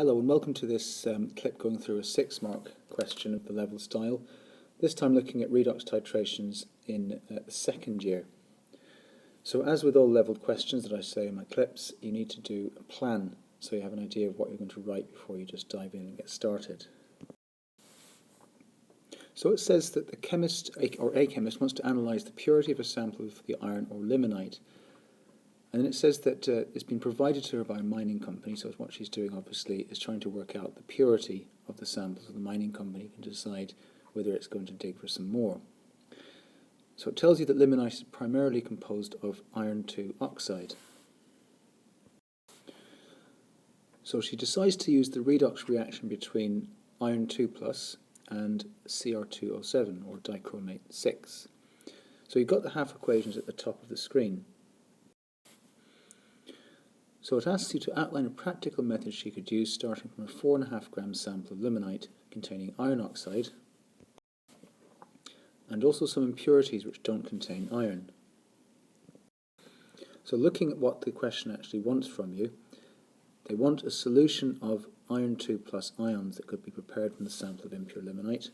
Hello and welcome to this clip going through a 6-mark question of the level style, this time looking at redox titrations in the second year. So as with all leveled questions that I say in my clips, you need to do a plan so you have an idea of what you're going to write before you just dive in and get started. So it says that the chemist, or a chemist, wants to analyse the purity of a sample of the iron or limonite. And then it says that it's been provided to her by a mining company, so what she's doing obviously is trying to work out the purity of the sample so the mining company can decide whether it's going to dig for some more. So it tells you that limonite is primarily composed of iron 2 oxide. So she decides to use the redox reaction between iron 2 plus and Cr2O7, or dichromate 6. So you've got the half equations at the top of the screen. So it asks you to outline a practical method she could use starting from a 4.5 gram sample of limonite containing iron oxide and also some impurities which don't contain iron. So looking at what the question actually wants from you, they want a solution of iron 2 plus ions that could be prepared from the sample of impure limonite.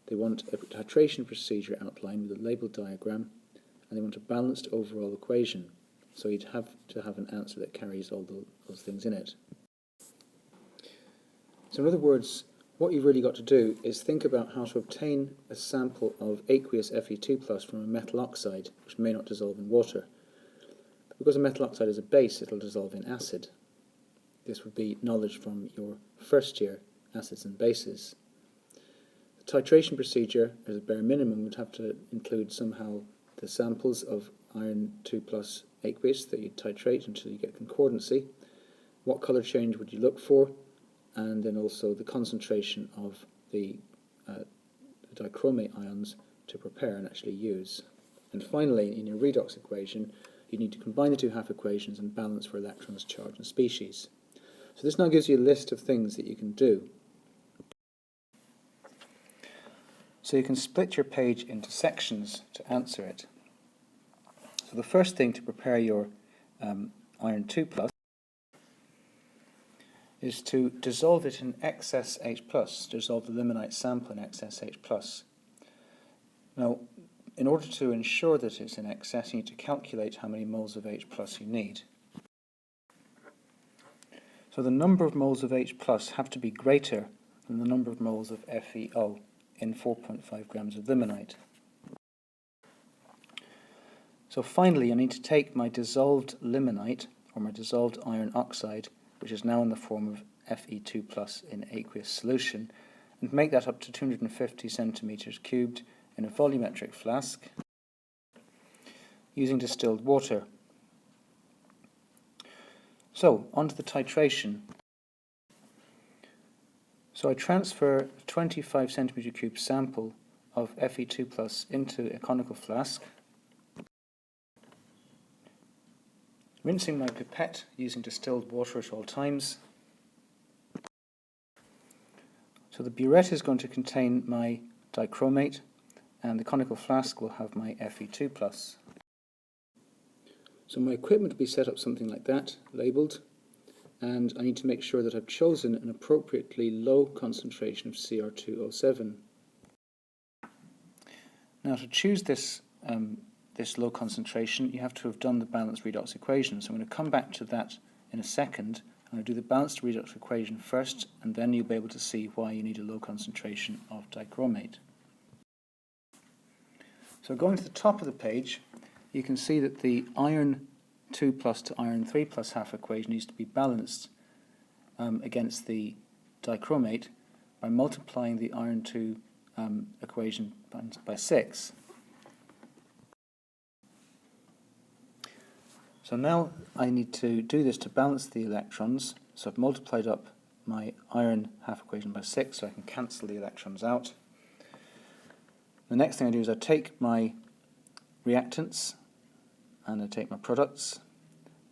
They want a titration procedure outlined with a label diagram, and they want a balanced overall equation. So you'd have to have an answer that carries all those things in it. So in other words, what you've really got to do is think about how to obtain a sample of aqueous Fe2 plus from a metal oxide, which may not dissolve in water. But because a metal oxide is a base, it'll dissolve in acid. This would be knowledge from your first year acids and bases. The titration procedure, as a bare minimum, would have to include somehow the samples of iron 2 plus aqueous that you titrate until you get concordancy. What colour change would you look for? And then also the concentration of the dichromate ions to prepare and actually use. And finally, in your redox equation, you need to combine the two half equations and balance for electrons, charge and species. So this now gives you a list of things that you can do. So you can split your page into sections to answer it. So the first thing to prepare your iron 2 plus is to dissolve it in excess H+, dissolve the limonite sample in excess H+. Now, in order to ensure that it's in excess, you need to calculate how many moles of H+ you need. So the number of moles of H+ have to be greater than the number of moles of FeO in 4.5 grams of limonite. So finally, I need to take my dissolved limonite, or my dissolved iron oxide, which is now in the form of Fe2 plus in aqueous solution, and make that up to 250 centimeters cubed in a volumetric flask using distilled water. So, on to the titration. So I transfer a 25 centimeter cube sample of Fe2 plus into a conical flask, rinsing my pipette using distilled water at all times. So the burette is going to contain my dichromate and the conical flask will have my Fe2 plus. So my equipment will be set up something like that, labelled, and I need to make sure that I've chosen an appropriately low concentration of Cr2O7. Now to choose this low concentration, you have to have done the balanced redox equation. So I'm going to come back to that in a second. I'm going to do the balanced redox equation first, and then you'll be able to see why you need a low concentration of dichromate. So going to the top of the page, you can see that the iron 2 plus to iron 3 plus half equation needs to be balanced against the dichromate by multiplying the iron 2 equation by 6. So now I need to do this to balance the electrons. So I've multiplied up my iron half equation by 6 so I can cancel the electrons out. The next thing I do is I take my reactants and I take my products,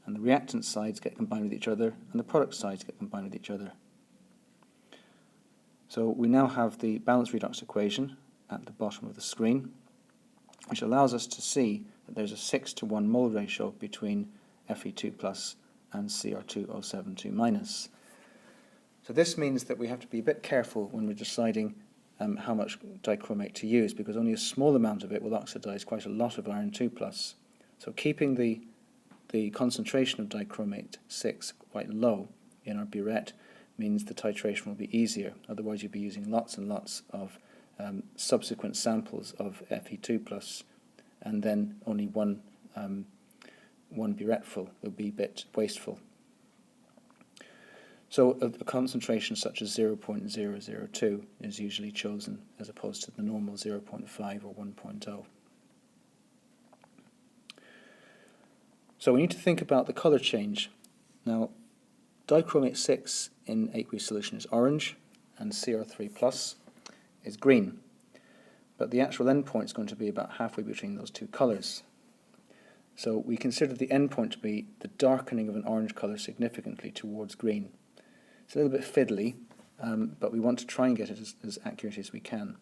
and the reactant sides get combined with each other and the product sides get combined with each other. So we now have the balanced redox equation at the bottom of the screen, which allows us to see that there's a 6:1 mole ratio between Fe2 plus and Cr2O72 minus. So this means that we have to be a bit careful when we're deciding how much dichromate to use, because only a small amount of it will oxidize quite a lot of iron 2+. So keeping the concentration of dichromate 6 quite low in our burette means the titration will be easier. Otherwise you'd be using lots and lots of subsequent samples of Fe2+, and then only one burette full would be a bit wasteful. So a concentration such as 0.002 is usually chosen as opposed to the normal 0.5 or 1.0. So we need to think about the colour change. Now, dichromate 6 in aqueous solution is orange and Cr3+ is green, but the actual endpoint is going to be about halfway between those two colours. So we consider the endpoint to be the darkening of an orange colour significantly towards green. It's a little bit fiddly, but we want to try and get it as accurate as we can.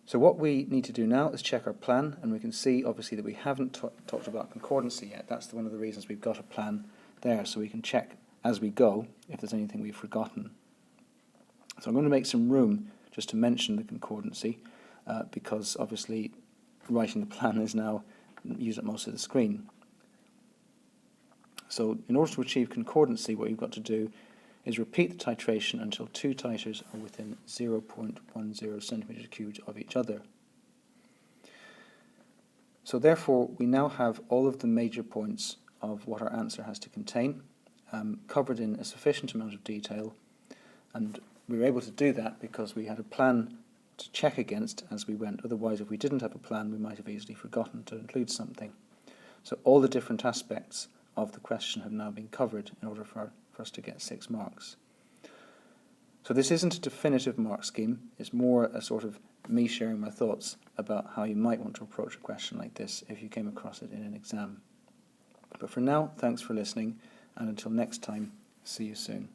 So what we need to do now is check our plan, and we can see obviously that we haven't talked about concordancy yet. That's one of the reasons we've got a plan there, so we can check as we go if there's anything we've forgotten. So I'm going to make some room just to mention the concordancy, because obviously writing the plan is now used up most of the screen. So in order to achieve concordancy, what you've got to do is repeat the titration until two titers are within 0.10 centimeters cubed of each other. So therefore, we now have all of the major points of what our answer has to contain, covered in a sufficient amount of detail, and we were able to do that because we had a plan to check against as we went. Otherwise, if we didn't have a plan, we might have easily forgotten to include something. So all the different aspects of the question have now been covered in order for us to get 6 marks. So this isn't a definitive mark scheme, it's more a sort of me sharing my thoughts about how you might want to approach a question like this if you came across it in an exam. But for now, thanks for listening, and until next time, see you soon.